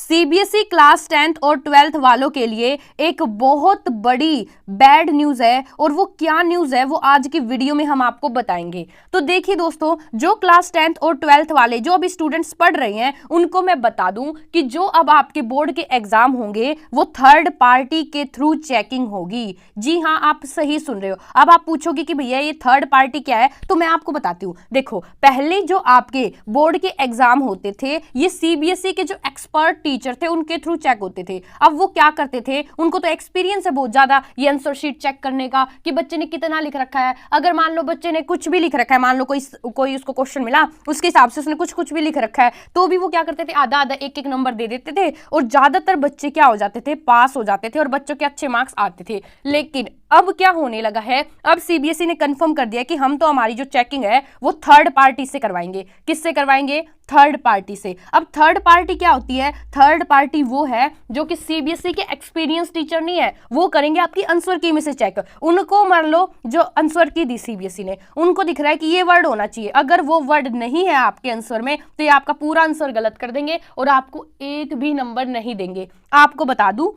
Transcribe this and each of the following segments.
CBSE class 10th और 12th वालों के लिए एक बहुत बड़ी बैड न्यूज है और वो क्या न्यूज है वो आज की वीडियो में हम आपको बताएंगे। तो देखिए दोस्तों, जो क्लास 10th और 12th वाले जो अभी स्टूडेंट्स पढ़ रहे हैं उनको मैं बता दूं कि जो अब आपके बोर्ड के एग्जाम होंगे वो थर्ड पार्टी के थ्रू चेकिंग होगी। जी हाँ, आप सही सुन रहे हो। अब आप पूछोगे कि भैया ये थर्ड पार्टी क्या है, तो मैं आपको बताती हूँ। देखो, पहले जो आपके बोर्ड के एग्जाम होते थे ये सीबीएसई के जो एक्सपर्ट टीचर थे उनके थ्रू चेक होते थे। अब वो क्या करते थे, उनको तो एक्सपीरियंस है बहुत ज्यादा ये आंसर शीट चेक करने का कि बच्चे ने कितना लिख रखा है। अगर मान लो बच्चे ने कुछ भी लिख रखा है, मान लो कोई उसको क्वेश्चन मिला उसके हिसाब से उसने कुछ भी लिख रखा है, तो भी वो क्या करते थे, आधा आधा एक एक नंबर दे देते थे और ज्यादातर बच्चे क्या हो जाते थे, पास हो जाते थे और बच्चों के अच्छे मार्क्स आते थे। लेकिन अब क्या होने लगा है, अब सीबीएसई ने कंफर्म कर दिया कि हम तो हमारी जो चेकिंग है वो थर्ड पार्टी से करवाएंगे। किससे करवाएंगे? थर्ड पार्टी से। अब थर्ड पार्टी क्या होती है? थर्ड पार्टी वो है जो कि सीबीएसई के एक्सपीरियंस टीचर नहीं है, वो करेंगे आपकी आंसर की में से चेक। उनको मान लो जो आंसर की दी सीबीएसई ने, उनको दिख रहा है कि ये वर्ड होना चाहिए, अगर वो वर्ड नहीं है आपके आंसर में तो ये आपका पूरा आंसर गलत कर देंगे और आपको एक भी नंबर नहीं देंगे। आपको बता दूं,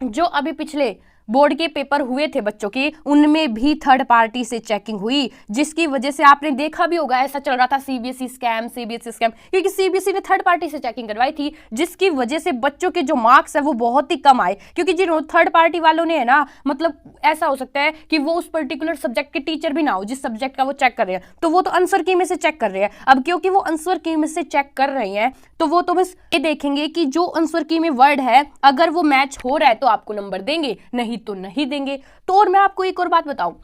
जो अभी पिछले बोर्ड के पेपर हुए थे बच्चों के, उनमें भी थर्ड पार्टी से चेकिंग हुई, जिसकी वजह से आपने देखा भी होगा ऐसा चल रहा था सीबीएसई स्कैम, क्योंकि सीबीएसई ने थर्ड पार्टी से चेकिंग करवाई थी, जिसकी वजह से बच्चों के जो मार्क्स है वो बहुत ही कम आए। क्योंकि जिन थर्ड पार्टी वालों ने है ना, मतलब ऐसा हो सकता है कि वो उस पर्टिकुलर सब्जेक्ट के टीचर भी ना हो जिस सब्जेक्ट का वो चेक कर रहे हैं, तो वो तो आंसर की में से चेक कर रहे हैं। अब क्योंकि वो आंसर की में से चेक कर रहे हैं तो वो तो बस ये देखेंगे कि जो आंसर की में वर्ड है अगर वो मैच हो रहा है तो आपको नंबर देंगे, नहीं तो नहीं देंगे। तो और मैं आपको एक और बात बताऊं,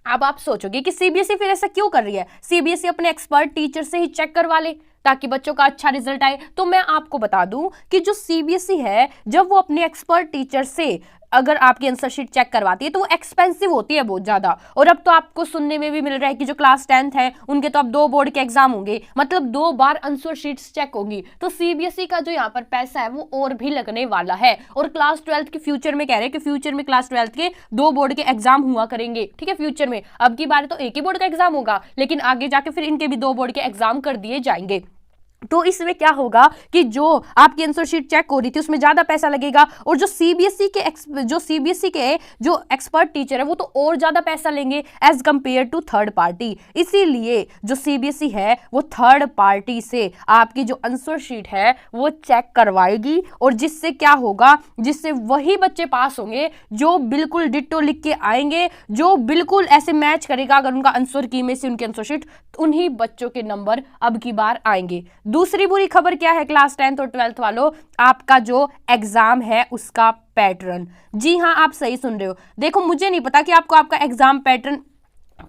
अब आप सोचोगे कि सीबीएसई फिर ऐसा क्यों कर रही है, सीबीएसई अपने एक्सपर्ट टीचर से ही चेक करवा ले ताकि बच्चों का अच्छा रिजल्ट आए। तो मैं आपको बता दूं कि जो सीबीएसई है जब वो अपने एक्सपर्ट टीचर से अगर आपकी आंसर शीट चेक करवाती है तो वो एक्सपेंसिव होती है बहुत ज्यादा। और अब तो आपको सुनने में भी मिल रहा है कि जो क्लास 10th है उनके तो अब 2 बोर्ड के एग्जाम होंगे, मतलब 2 बार आंसर शीट्स चेक होंगी। तो सीबीएसई का जो यहाँ पर पैसा है वो और भी लगने वाला है। और क्लास 12th के फ्यूचर में कह रहे हैं कि फ्यूचर में क्लास 12th के 2 बोर्ड के एग्जाम हुआ करेंगे। ठीक है, फ्यूचर में, अब की बार तो एक ही बोर्ड का एग्जाम होगा, लेकिन आगे जाके फिर इनके भी 2 बोर्ड के एग्जाम कर दिए जाएंगे। तो इसमें क्या होगा कि जो आपकी आंसर शीट चेक हो रही थी उसमें ज्यादा पैसा लगेगा और जो सीबीएसई के जो एक्सपर्ट टीचर है वो तो और ज्यादा पैसा लेंगे as compare to third party. इसीलिए जो सीबीएसई है वो थर्ड पार्टी से आपकी जो आंसर शीट है वो चेक करवाएगी और जिससे क्या होगा, जिससे वही बच्चे पास होंगे जो बिल्कुल डिट्टो लिख के आएंगे, जो बिल्कुल ऐसे मैच करेगा अगर उनका आंसर की में से उनकी आंसर शीट, उन्हीं बच्चों के नंबर अब की बार आएंगे। दूसरी बुरी खबर क्या है क्लास 10th और 12th वालों, आपका जो एग्जाम है उसका पैटर्न। जी हाँ, आप सही सुन रहे हो। देखो, मुझे नहीं पता कि आपको आपका एग्जाम पैटर्न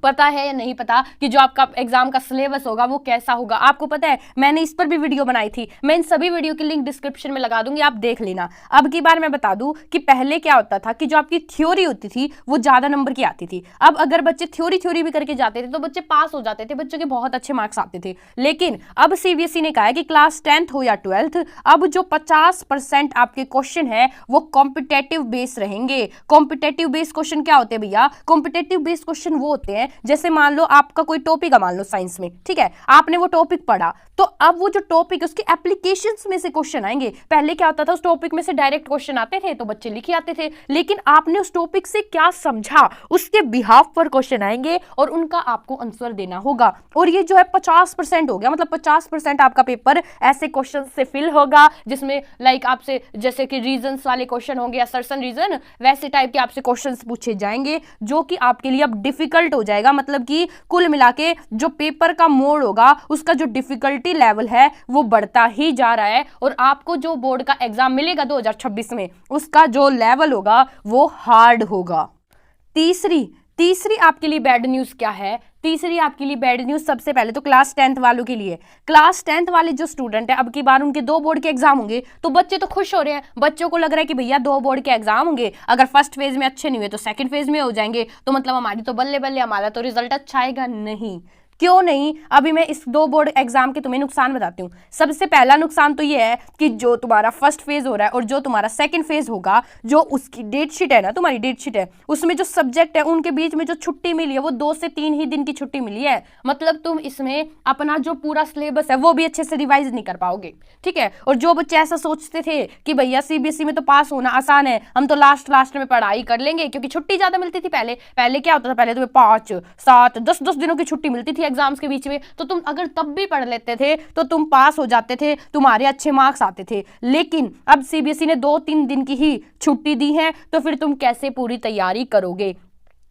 पता है या नहीं पता कि जो आपका एग्जाम का सिलेबस होगा वो कैसा होगा। आपको पता है मैंने इस पर भी वीडियो बनाई थी, मैं इन सभी वीडियो की लिंक डिस्क्रिप्शन में लगा दूंगी, आप देख लेना। अब की बार मैं बता दूं कि पहले क्या होता था कि जो आपकी थ्योरी होती थी वो ज्यादा नंबर की आती थी। अब अगर बच्चे थ्योरी भी करके जाते थे तो बच्चे पास हो जाते थे, बच्चों के बहुत अच्छे मार्क्स आते थे। लेकिन अब सीबीएसई ने कहा है कि क्लास 10th हो या 12th, अब जो 50% आपके क्वेश्चन है वो कॉम्पिटेटिव बेस रहेंगे। कॉम्पिटेटिव बेस क्वेश्चन क्या होते हैं भैया? कॉम्पिटेटिव बेस क्वेश्चन वो होते हैं जैसे मान लो आपका कोई टॉपिक है, मान लो साइंस में, ठीक है, आपने वो टॉपिक पढ़ा तो अब वो जो टॉपिक है उसके एप्लीकेशंस में से क्वेश्चन आएंगे। पहले क्या होता था, उस टॉपिक में से डायरेक्ट क्वेश्चन आते थे तो बच्चे लिख आते थे, लेकिन आपने उस टॉपिक से क्या समझा उसके बिहाफ पर क्वेश्चन आएंगे और उनका आपको आंसर देना होगा। और ये जो है 50% हो गया, मतलब 50% आपका पेपर ऐसे क्वेश्चन से फिल होगा जिसमें लाइक आपसे जैसे कि रीजंस वाले क्वेश्चन होंगे, असर्शन रीजन, वैसे टाइप के आपसे क्वेश्चन पूछे जाएंगे जो कि आपके लिए अब डिफिकल्ट हो जाएगा। मतलब कि कुल मिला के जो पेपर का मोड होगा उसका जो डिफिकल्टी लेवल है वो बढ़ता ही जा रहा है और आपको जो बोर्ड का एग्जाम मिलेगा 2026 में उसका जो लेवल होगा वो हार्ड होगा। तीसरी आपके लिए बैड न्यूज क्या है? तीसरी आपके लिए बैड न्यूज सबसे पहले तो क्लास 10th वालों के लिए। क्लास 10th वाले जो स्टूडेंट है अब की बार उनके 2 बोर्ड के एग्जाम होंगे तो बच्चे तो खुश हो रहे हैं, बच्चों को लग रहा है कि भैया 2 बोर्ड के एग्जाम होंगे, अगर फर्स्ट फेज में अच्छे नहीं हुए तो सेकंड फेज में हो जाएंगे, तो मतलब हमारी तो बल्ले बल्ले, हमारा तो रिजल्ट अच्छा आएगा। नहीं, क्यों नहीं, अभी मैं इस 2 बोर्ड एग्जाम के तुम्हें नुकसान बताती हूँ। सबसे पहला नुकसान तो ये है कि जो तुम्हारा फर्स्ट फेज हो रहा है और जो तुम्हारा सेकंड फेज होगा, जो उसकी डेट शीट है ना, तुम्हारी डेट शीट है, उसमें जो सब्जेक्ट है उनके बीच में जो छुट्टी मिली है वो 2 से 3 ही दिन की छुट्टी मिली है। मतलब तुम इसमें अपना जो पूरा सिलेबस है वो भी अच्छे से रिवाइज नहीं कर पाओगे, ठीक है। और जो बच्चे ऐसा सोचते थे कि भैया सीबीएसई में तो पास होना आसान है, हम तो लास्ट में पढ़ाई कर लेंगे क्योंकि छुट्टी ज्यादा मिलती थी। पहले क्या होता था, पहले तुम्हें 5, 7, 10 दिनों की छुट्टी मिलती थी एग्जाम्स के बीच में, तो तुम अगर तब भी पढ़ लेते थे तो तुम पास हो जाते थे, तुम्हारे अच्छे मार्क्स आते थे। लेकिन अब सीबीएसई ने 2-3 दिन की ही छुट्टी दी है, तो फिर तुम कैसे पूरी तैयारी करोगे,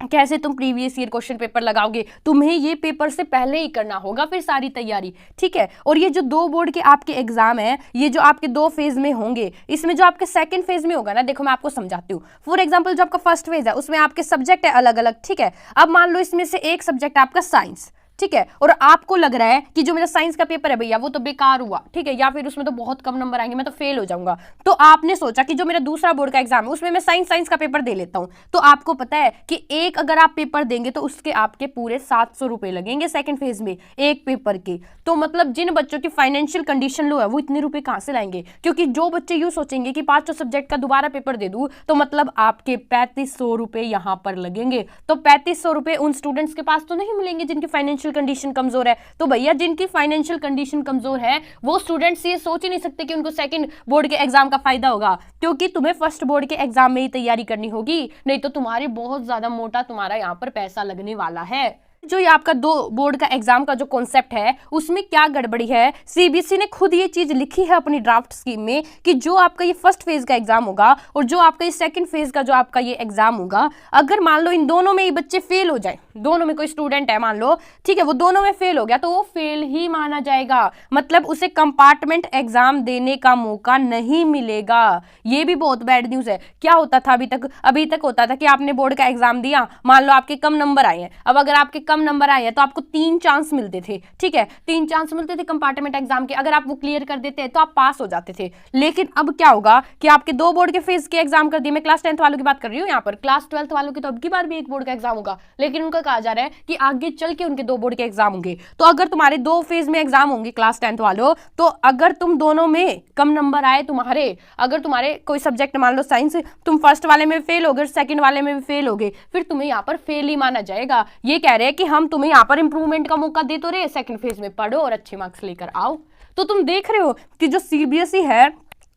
कैसे तुम प्रीवियस ईयर क्वेश्चन पेपर लगाओगे? तुम्हें ये पेपर से पहले ही करना होगा फिर सारी तैयारी, ठीक है। और ये जो 2 बोर्ड के आपके एग्जाम है, ये जो आपके 2 फेज में होंगे, इसमें जो आपके सेकंड फेज में होगा ना, देखो मैं आपको समझाती हूँ। फॉर एग्जांपल जो आपका फर्स्ट फेज है उसमें आपके सब्जेक्ट है अलग अलग, ठीक है। अब मान लो इसमें से एक सब्जेक्ट है आपका साइंस, ठीक है, और आपको लग रहा है कि जो मेरा साइंस का पेपर है भैया वो तो बेकार हुआ, ठीक है, या फिर उसमें तो बहुत कम नंबर आएंगे, मैं तो फेल हो जाऊंगा। तो आपने सोचा कि जो मेरा दूसरा बोर्ड का एग्जाम है उसमें मैं साइंस का पेपर दे लेता हूं। तो आपको पता है कि एक अगर आप पेपर देंगे तो उसके आपके पूरे 700 रुपए लगेंगे सेकंड फेज में एक पेपर के। तो मतलब जिन बच्चों की फाइनेंशियल कंडीशन लो है वो इतने रुपए कहां से लाएंगे? क्योंकि जो बच्चे यूं सोचेंगे कि 5 सब्जेक्ट का दोबारा पेपर दे दूं तो मतलब आपके 3500 रुपए यहां पर लगेंगे। तो 3500 रुपए उन स्टूडेंट्स के पास तो नहीं मिलेंगे जिनकी फाइनेंशियल कंडीशन कमजोर है। तो भैया जिनकी फाइनेंशियल कंडीशन कमजोर है वो स्टूडेंट्स ये सोच ही नहीं सकते कि उनको सेकंड बोर्ड के एग्जाम का फायदा होगा, क्योंकि तुम्हें फर्स्ट बोर्ड के एग्जाम में ही तैयारी करनी होगी, नहीं तो तुम्हारे बहुत ज्यादा मोटा तुम्हारा यहां पर पैसा लगने वाला है। जो ये आपका 2 बोर्ड का एग्जाम का जो कॉन्सेप्ट है उसमें क्या गड़बड़ी है, सीबीएसई ने खुद ये चीज लिखी है अपनी ड्राफ्ट स्कीम में कि जो आपका ये फर्स्ट फेज का एग्जाम होगा और जो आपका ये सेकंड फेज का जो आपका ये एग्जाम होगा, अगर मान लो इन दोनों में ही बच्चे फेल हो जाए, दोनों में कोई स्टूडेंट है मान लो, ठीक है, वो दोनों में फेल हो गया तो वो फेल ही माना जाएगा, मतलब उसे कंपार्टमेंट एग्जाम देने का मौका नहीं मिलेगा। ये भी बहुत बैड न्यूज है। क्या होता था अभी तक होता था कि आपने बोर्ड का एग्जाम दिया, मान लो आपके कम नंबर आए हैं, अब अगर आपके कम नंबर आए हैं तो आपको 3 चांस मिलते थे, ठीक है, 3 चांस मिलते थे कंपार्टमेंट एग्जाम के, अगर आप वो क्लियर कर देते तो आप पास हो जाते थे। लेकिन अब क्या होगा कि आपके 2 बोर्ड के फेज के एग्जाम कर दिए, मैं क्लास 10th वालों की बात कर रही हूँ यहाँ पर, क्लास 12th वालों की तो अब की बार भी एक बोर्ड का एग्जाम होगा, लेकिन उनका कहा जा रहा है कि आगे चल के उनके 2 बोर्ड के एग्जाम होंगे। तो अगर तुम्हारे 2 फेज में एग्जाम होंगे क्लास 10th वालों, तो अगर तुम दोनों में कम नंबर आए तुम्हारे, अगर तुम्हारे कोई सब्जेक्ट मान लो साइंस, तुम फर्स्ट वाले में फेल हो गए, सेकंड वाले में भी फेल हो गए, फिर तुम्हें यहाँ पर फेल ही माना जाएगा। ये कह रहे हैं कि हम तुम्हें यहाँ पर इंप्रूवमेंट का मौका दे तो रहे, सेकंड फेज में पढ़ो और अच्छे मार्क्स लेकर आओ। तो तुम देख रहे हो कि जो सीबीएसई है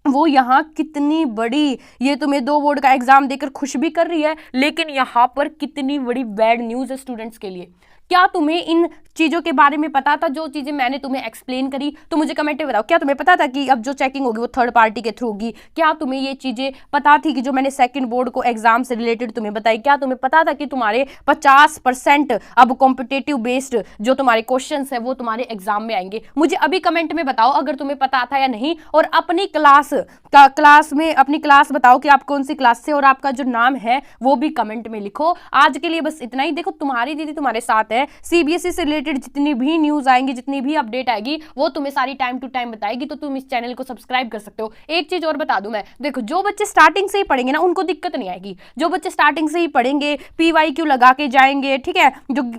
वो यहाँ कितनी बड़ी, ये तुम्हें 2 बोर्ड का एग्जाम देकर खुश भी कर रही है, लेकिन यहाँ पर कितनी बड़ी बैड न्यूज है स्टूडेंट्स के लिए। क्या तुम्हें इन चीजों के बारे में पता था, जो चीजें मैंने तुम्हें एक्सप्लेन करी? तो मुझे कमेंट में बताओ, क्या तुम्हें पता था कि अब जो चेकिंग होगी वो थर्ड पार्टी के थ्रू होगी? क्या तुम्हें ये चीजें पता थी कि जो मैंने सेकंड बोर्ड को एग्जाम से रिलेटेड तुम्हें बताई? क्या तुम्हें पता था कि तुम्हारे 50% अब कॉम्पिटेटिव बेस्ड जो तुम्हारे क्वेश्चन है वो तुम्हारे एग्जाम में आएंगे? मुझे अभी कमेंट में बताओ अगर तुम्हें पता था या नहीं, और अपनी क्लास में अपनी क्लास बताओ कि आप कौन सी क्लास से, और आपका जो नाम है वो भी कमेंट में लिखो। आज के लिए बस इतना ही। देखो तुम्हारी दीदी तुम्हारे साथ है, सीबीएसई से रिलेटेड जितनी भी न्यूज आएंगी, जितनी भी अपडेट आएगी वो तुम्हें सारी टाइम टू टाइम बताएगी, तो तुम इस चैनल को सब्सक्राइब कर सकते हो। एक चीज और बता दूं मैं, देखो जो बच्चे स्टार्टिंग से ही पढ़ेंगे ना उनको दिक्कत नहीं आएगी, जो बच्चे स्टार्टिंग से ही पढ़ेंगे, पीवाईक्यू लगा के जाएंगे, ठीक है, जो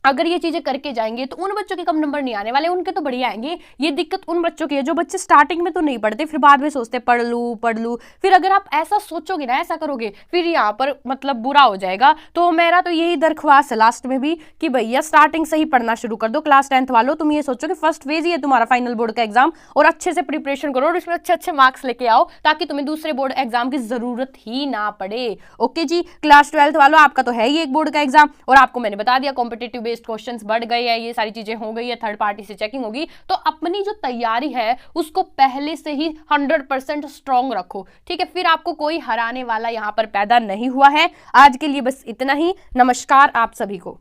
अगर ये चीजें करके जाएंगे तो उन बच्चों के कम नंबर नहीं आने वाले, उनके तो बढ़िया आएंगे। ये दिक्कत उन बच्चों की है जो बच्चे स्टार्टिंग में तो नहीं पढ़ते, फिर बाद में सोचते पढ़ लूं। फिर अगर आप ऐसा सोचोगे ना, ऐसा करोगे, फिर यहाँ पर मतलब बुरा हो जाएगा। तो मेरा तो यही दरख्वास्त है लास्ट में भी कि भैया स्टार्टिंग से ही पढ़ना शुरू कर दो। क्लास 10th वालों, तुम ये सोचो कि फर्स्ट फेज ही है तुम्हारा फाइनल बोर्ड का एग्जाम, और अच्छे से प्रिपरेशन करो और इसमें अच्छे मार्क्स लेके आओ, ताकि तुम्हें दूसरे बोर्ड एग्जाम की जरूरत ही ना पड़े। ओके जी, क्लास 12th वालों, आपका तो है ही एक बोर्ड का एग्जाम, और आपको मैंने बता दिया कॉम्पिटेटिव बेस्ड क्वेश्चंस बढ़ गए हैं, ये सारी चीजें हो गई है, थर्ड पार्टी से चेकिंग होगी। तो अपनी जो तैयारी है उसको पहले से ही 100% स्ट्रॉन्ग रखो, ठीक है, फिर आपको कोई हराने वाला यहां पर पैदा नहीं हुआ है। आज के लिए बस इतना ही। नमस्कार आप सभी को।